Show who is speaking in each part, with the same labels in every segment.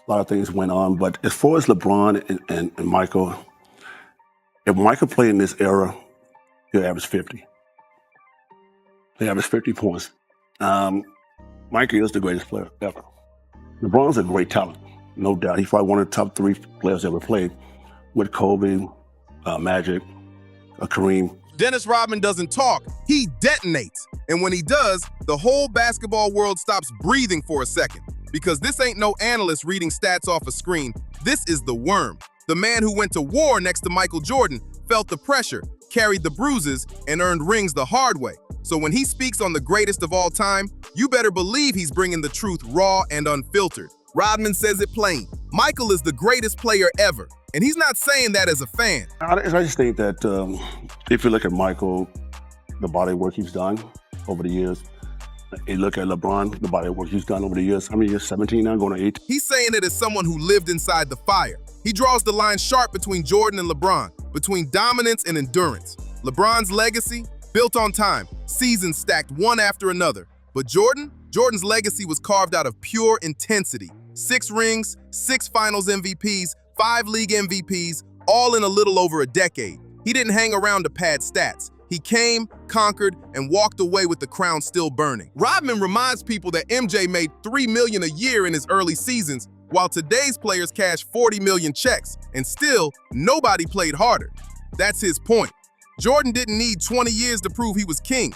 Speaker 1: A lot of things went on. But as far as LeBron and Michael, if Michael played in this era, he'll average 50. He averaged 50 points. Michael is the greatest player ever. LeBron's a great talent, no doubt. He's probably one of the top 3 players ever played with Kobe, Magic, Kareem.
Speaker 2: Dennis Rodman doesn't talk, he detonates. And when he does, the whole basketball world stops breathing for a second. Because this ain't no analyst reading stats off a screen. This is the worm. The man who went to war next to Michael Jordan, felt the pressure, carried the bruises, and earned rings the hard way. So when he speaks on the greatest of all time, you better believe he's bringing the truth raw and unfiltered. Rodman says it plain. Michael is the greatest player ever. And he's not saying that as a fan.
Speaker 1: I just think that if you look at Michael, the body work he's done over the years, you look at LeBron, the body work he's done over the years. How many years? 17 now, going to 18.
Speaker 2: He's saying it as someone who lived inside the fire. He draws the line sharp between Jordan and LeBron, between dominance and endurance. LeBron's legacy, built on time, seasons stacked one after another. But Jordan's legacy was carved out of pure intensity. 6 rings, 6 finals MVPs, 5 league MVPs, all in a little over a decade. He didn't hang around to pad stats. He came, conquered, and walked away with the crown still burning. Rodman reminds people that MJ made $3 million a year in his early seasons, while today's players cash 40 million checks, and still, nobody played harder. That's his point. Jordan didn't need 20 years to prove he was king.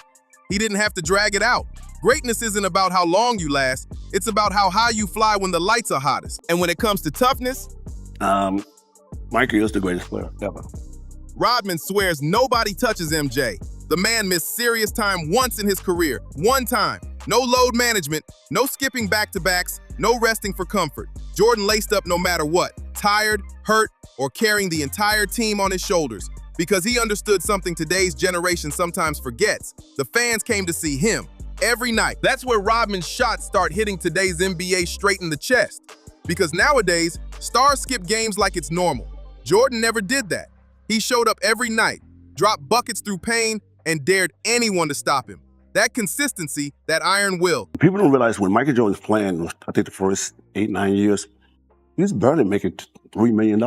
Speaker 2: He didn't have to drag it out. Greatness isn't about how long you last, it's about how high you fly when the lights are hottest. And when it comes to toughness,
Speaker 1: Michael is the greatest player ever.
Speaker 2: Rodman swears nobody touches MJ. The man missed serious time once in his career. One time. No load management, no skipping back-to-backs, no resting for comfort. Jordan laced up no matter what, tired, hurt, or carrying the entire team on his shoulders. Because he understood something today's generation sometimes forgets. The fans came to see him every night. That's where Rodman's shots start hitting today's NBA straight in the chest. Because nowadays, stars skip games like it's normal. Jordan never did that. He showed up every night, dropped buckets through pain, and dared anyone to stop him. That consistency, that iron will.
Speaker 1: People don't realize when Michael Jordan was playing, I think the first 8, 9 years, he was barely making $3 million.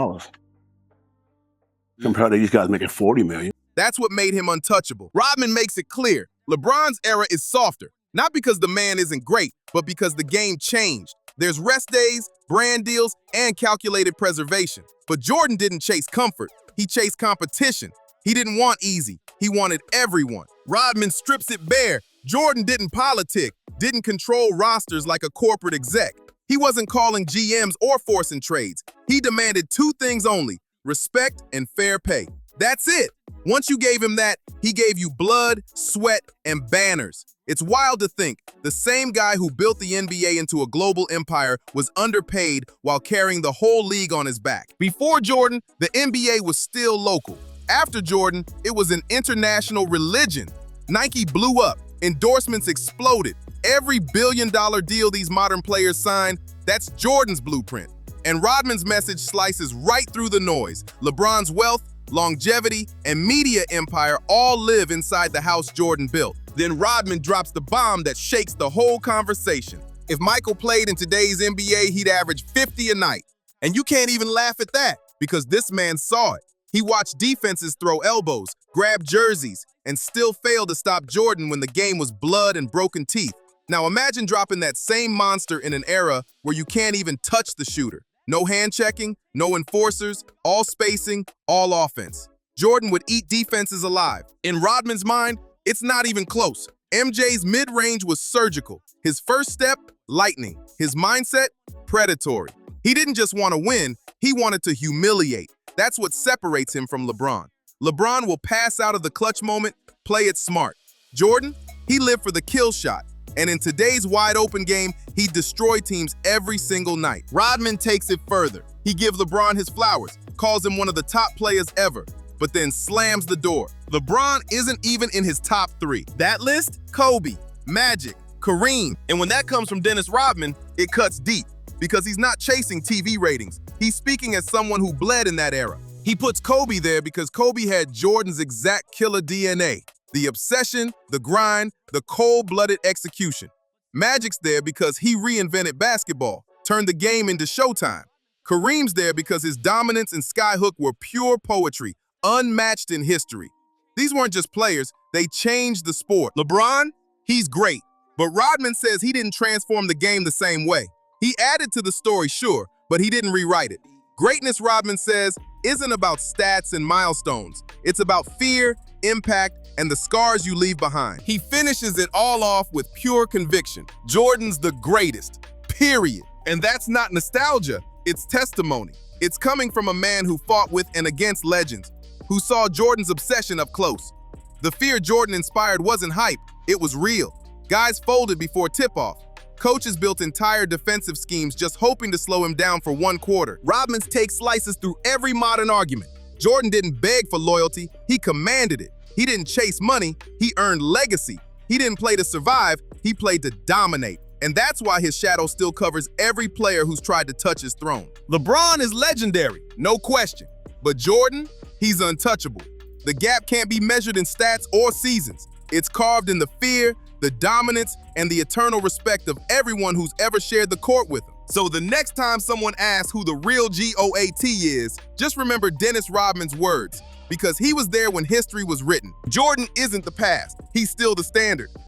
Speaker 1: Compared to these guys making $40 million.
Speaker 2: That's what made him untouchable. Rodman makes it clear, LeBron's era is softer. Not because the man isn't great, but because the game changed. There's rest days, brand deals, and calculated preservation. But Jordan didn't chase comfort. He chased competition. He didn't want easy. He wanted everyone. Rodman strips it bare. Jordan didn't politic, didn't control rosters like a corporate exec. He wasn't calling GMs or forcing trades. He demanded 2 things only, respect and fair pay. That's it. Once you gave him that, he gave you blood, sweat, and banners. It's wild to think the same guy who built the NBA into a global empire was underpaid while carrying the whole league on his back. Before Jordan, the NBA was still local. After Jordan, it was an international religion. Nike blew up, endorsements exploded. Every billion-dollar deal these modern players sign, that's Jordan's blueprint. And Rodman's message slices right through the noise. LeBron's wealth, longevity, and media empire all live inside the house Jordan built. Then Rodman drops the bomb that shakes the whole conversation. If Michael played in today's NBA, he'd average 50 a night. And you can't even laugh at that, because this man saw it. He watched defenses throw elbows, grab jerseys, and still failed to stop Jordan when the game was blood and broken teeth. Now imagine dropping that same monster in an era where you can't even touch the shooter. No hand checking, no enforcers, all spacing, all offense. Jordan would eat defenses alive. In Rodman's mind, it's not even close. MJ's mid-range was surgical. His first step, lightning. His mindset, predatory. He didn't just want to win, he wanted to humiliate. That's what separates him from LeBron. LeBron will pass out of the clutch moment, play it smart. Jordan, he lived for the kill shot. And in today's wide-open game, he destroyed teams every single night. Rodman takes it further. He gives LeBron his flowers, calls him one of the top players ever, but then slams the door. LeBron isn't even in his top 3. That list? Kobe, Magic, Kareem. And when that comes from Dennis Rodman, it cuts deep, because he's not chasing TV ratings. He's speaking as someone who bled in that era. He puts Kobe there because Kobe had Jordan's exact killer DNA. The obsession, the grind, the cold-blooded execution. Magic's there because he reinvented basketball, turned the game into showtime. Kareem's there because his dominance and skyhook were pure poetry, unmatched in history. These weren't just players, they changed the sport. LeBron, he's great, but Rodman says he didn't transform the game the same way. He added to the story, sure, but he didn't rewrite it. Greatness, Rodman says, isn't about stats and milestones. It's about fear, impact, and the scars you leave behind. He finishes it all off with pure conviction. Jordan's the greatest, period. And that's not nostalgia, it's testimony. It's coming from a man who fought with and against legends, who saw Jordan's obsession up close. The fear Jordan inspired wasn't hype, it was real. Guys folded before tip-off. Coaches built entire defensive schemes just hoping to slow him down for one quarter. Rodman's take slices through every modern argument. Jordan didn't beg for loyalty, he commanded it. He didn't chase money, he earned legacy. He didn't play to survive, he played to dominate. And that's why his shadow still covers every player who's tried to touch his throne. LeBron is legendary, no question. But Jordan, he's untouchable. The gap can't be measured in stats or seasons. It's carved in the fear, the dominance, and the eternal respect of everyone who's ever shared the court with him. So the next time someone asks who the real GOAT is, just remember Dennis Rodman's words, because he was there when history was written. Jordan isn't the past, he's still the standard.